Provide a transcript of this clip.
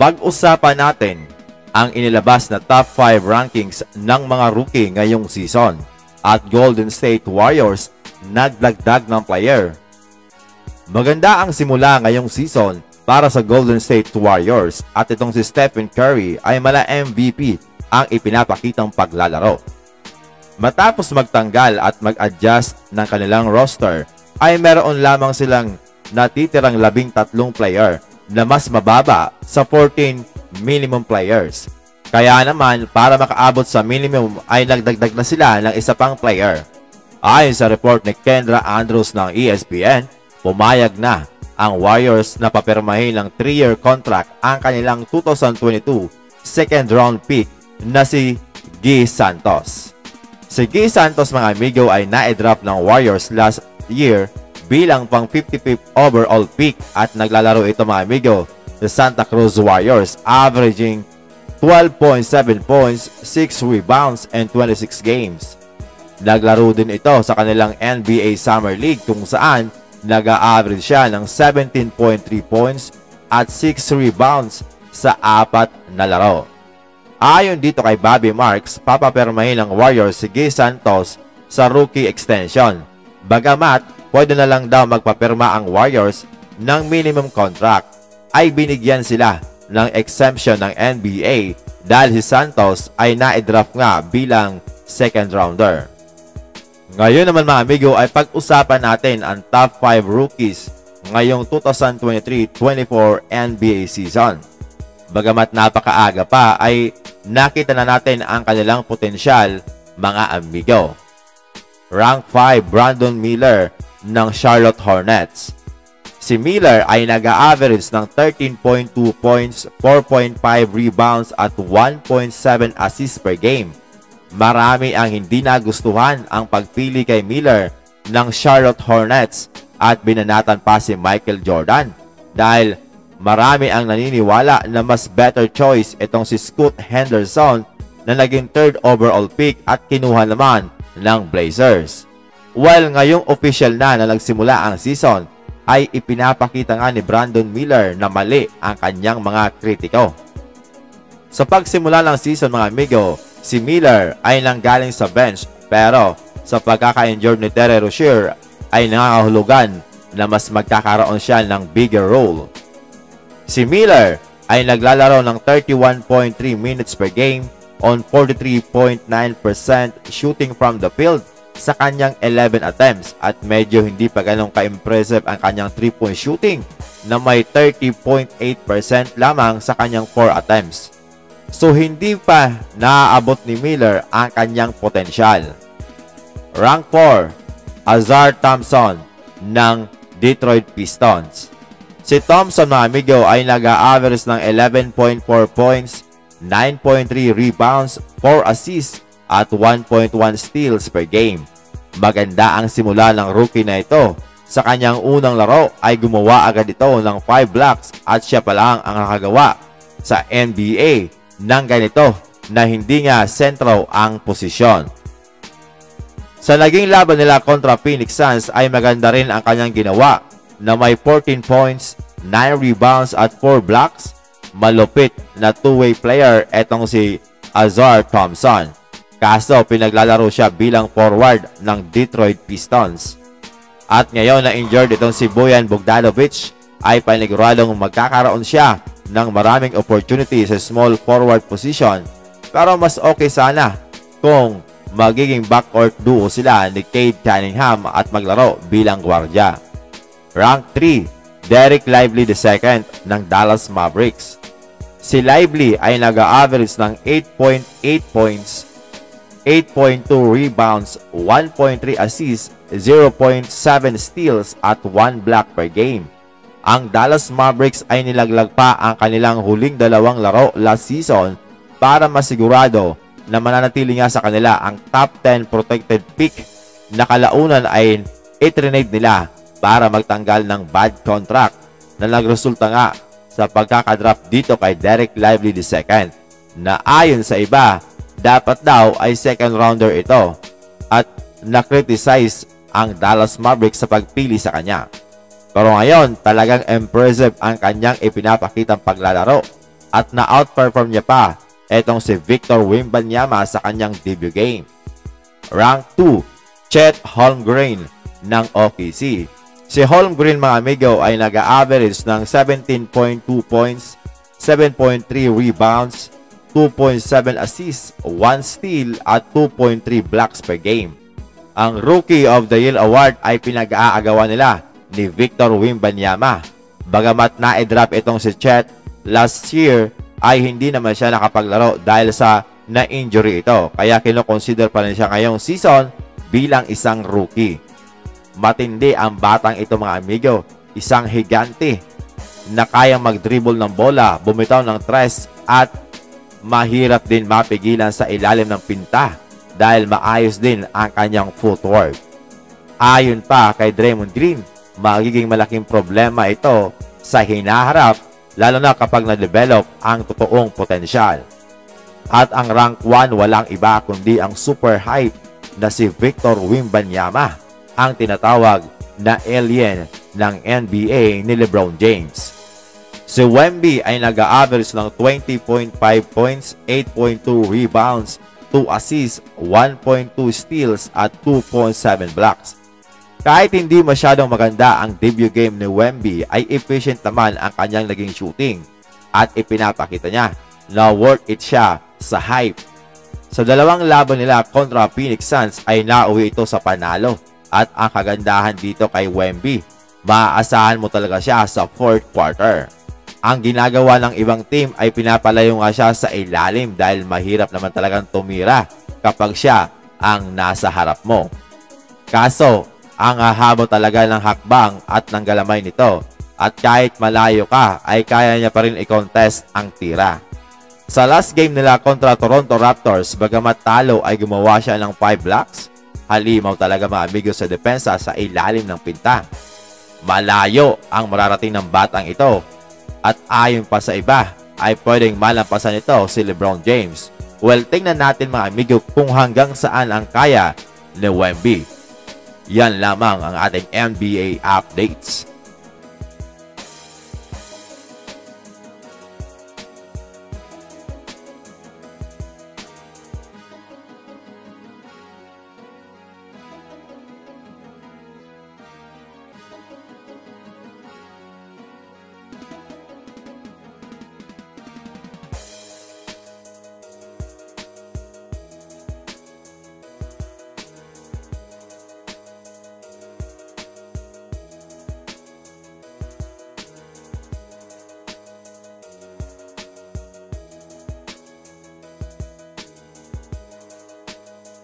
Pag-usapan natin ang inilabas na top 5 rankings ng mga rookie ngayong season at Golden State Warriors nagdagdag ng player. Maganda ang simula ngayong season para sa Golden State Warriors at itong si Stephen Curry ay mala MVP ang ipinapakitang paglalaro. Matapos magtanggal at mag-adjust ng kanilang roster ay meron lamang silang natitirang 13 player na mas mababa sa 14 minimum players. Kaya naman para makaabot sa minimum ay nagdagdag na sila ng isa pang player. Ayon sa report ni Kendra Andrews ng ESPN, pumayag na ang Warriors na papirmahin ng 3-year contract ang kanilang 2022 second round pick na si Guy Santos. Si Guy Santos mga amigo ay na-draft ng Warriors last year bilang pang 55th overall pick at naglalaro ito mga amigo sa Santa Cruz Warriors, averaging 12.7 points, 6 rebounds, and 26 games. Naglaro din ito sa kanilang NBA Summer League kung saan nag-a-average siya ng 17.3 points at 6 rebounds sa 4 na laro. Ayon dito kay Bobby Marks, papapermahin ng Warriors si Guy Santos sa rookie extension. Bagamat pwede na lang daw magpapirma ang Warriors ng minimum contract, ay binigyan sila ng exemption ng NBA dahil si Santos ay na-draft nga bilang second rounder. Ngayon naman mga amigo ay pag-usapan natin ang top 5 rookies ngayong 2023-24 NBA season. Bagamat napakaaga pa ay nakita na natin ang kanilang potensyal mga amigo. Rank 5, Brandon Miller ng Charlotte Hornets. Si Miller ay nag-a-average ng 13.2 points, 4.5 rebounds at 1.7 assists per game. Marami ang hindi nagustuhan ang pagpili kay Miller ng Charlotte Hornets at binanatan pa si Michael Jordan dahil marami ang naniniwala na mas better choice itong si Scoot Henderson na naging 3rd overall pick at kinuha naman ng Blazers. While ngayong official na nagsimula ang season, ay ipinapakita nga ni Brandon Miller na mali ang kanyang mga kritiko. Sa pagsimula ng season mga amigo, si Miller ay nanggaling sa bench pero sa pagkaka-injured ni Terry Rozier ay nangangahulugan na mas magkakaroon siya ng bigger role. Si Miller ay naglalaro ng 31.3 minutes per game on 43.9% shooting from the field sa kanyang 11 attempts at medyo hindi pa ganong ka-impressive ang kanyang 3-point shooting na may 30.8% lamang sa kanyang 4 attempts. So hindi pa naaabot ni Miller ang kanyang potensyal. Rank 4, Ausar Thompson ng Detroit Pistons. Si Thompson mga amigo ay nag-a-average ng 11.4 points, 9.3 rebounds, 4 assists at 1.1 steals per game. Maganda ang simula ng rookie na ito. Sa kanyang unang laro ay gumawa agad ito ng 5 blocks at siya pa lang ang nakagawa sa NBA ng ganito na hindi nga sentro ang posisyon. Sa naging laban nila kontra Phoenix Suns ay maganda rin ang kanyang ginawa na may 14 points, 9 rebounds at 4 blocks. Malupit na two-way player etong si Ausar Thompson. Kaso pinaglalaro siya bilang forward ng Detroit Pistons. At ngayon na injured itong si Bojan Bogdanovic ay paniguradong magkakaroon siya ng maraming opportunity sa small forward position. Pero mas okay sana kung magiging backcourt duo sila ni Cade Cunningham at maglaro bilang gwardiya. Rank 3, Derek Lively II ng Dallas Mavericks. Si Lively ay nag-a-average ng 8.8 points, 8.2 rebounds, 1.3 assists, 0.7 steals at 1 block per game. Ang Dallas Mavericks ay nilaglag pa ang kanilang huling 2 laro last season para masigurado na mananatili nga sa kanila ang top 10 protected pick na kalaunan ay i-trade nila para magtanggal ng bad contract na nagresulta nga sa pagkakadraft dito kay Derek Lively II na ayon sa iba, dapat daw ay second rounder ito at na-criticize ang Dallas Mavericks sa pagpili sa kanya. Pero ngayon, talagang impressive ang kanyang ipinapakitang paglalaro at na-outperform niya pa etong si Victor Wembanyama sa kanyang debut game. Rank 2, Chet Holmgren ng OKC. Si Holmgren mga amigo ay nag-average ng 17.2 points, 7.3 rebounds, 2.7 assists, 1 steal at 2.3 blocks per game. Ang Rookie of the Year Award ay pinag-aagawan nila ni Victor Wembanyama. Bagamat na-drop itong si Chet last year ay hindi naman siya nakapaglaro dahil sa na-injury ito. Kaya kinoconsider pa rin siya ngayong season bilang isang rookie. Matindi ang batang ito mga amigo. Isang higante na kayang mag-dribble ng bola, bumitaw ng tres at mahirap din mapigilan sa ilalim ng pinta dahil maayos din ang kanyang footwork. Ayon pa kay Draymond Green, magiging malaking problema ito sa hinaharap lalo na kapag na-develop ang totoong potensyal. At ang rank 1 walang iba kundi ang super hype na si Victor Wembanyama, ang tinatawag na alien ng NBA ni LeBron James. Si Wemby ay nag-average ng 20.5 points, 8.2 rebounds, 2 assists, 1.2 steals at 2.7 blocks. Kahit hindi masyadong maganda ang debut game ni Wemby, ay efficient naman ang kanyang naging shooting at ipinapakita niya na worth it siya sa hype. Sa dalawang laban nila kontra Phoenix Suns ay nauwi ito sa panalo. At ang kagandahan dito kay Wemby, maaasahan mo talaga siya sa fourth quarter. Ang ginagawa ng ibang team ay pinapalayo nga siya sa ilalim dahil mahirap naman talagang tumira kapag siya ang nasa harap mo. Kaso, ang hahabo talaga ng hakbang at ng galamay nito at kahit malayo ka ay kaya niya pa rin i-contest ang tira. Sa last game nila kontra Toronto Raptors, bagamat talo ay gumawa siya ng 5 blocks. Halimaw talaga mga amigo sa depensa sa ilalim ng pinta. Malayo ang mararating ng batang ito. At ayon pa sa iba, ay pwedeng malampasan ito si LeBron James. Well, tingnan natin mga amigo kung hanggang saan ang kaya ni Wemby. Yan lamang ang ating NBA updates.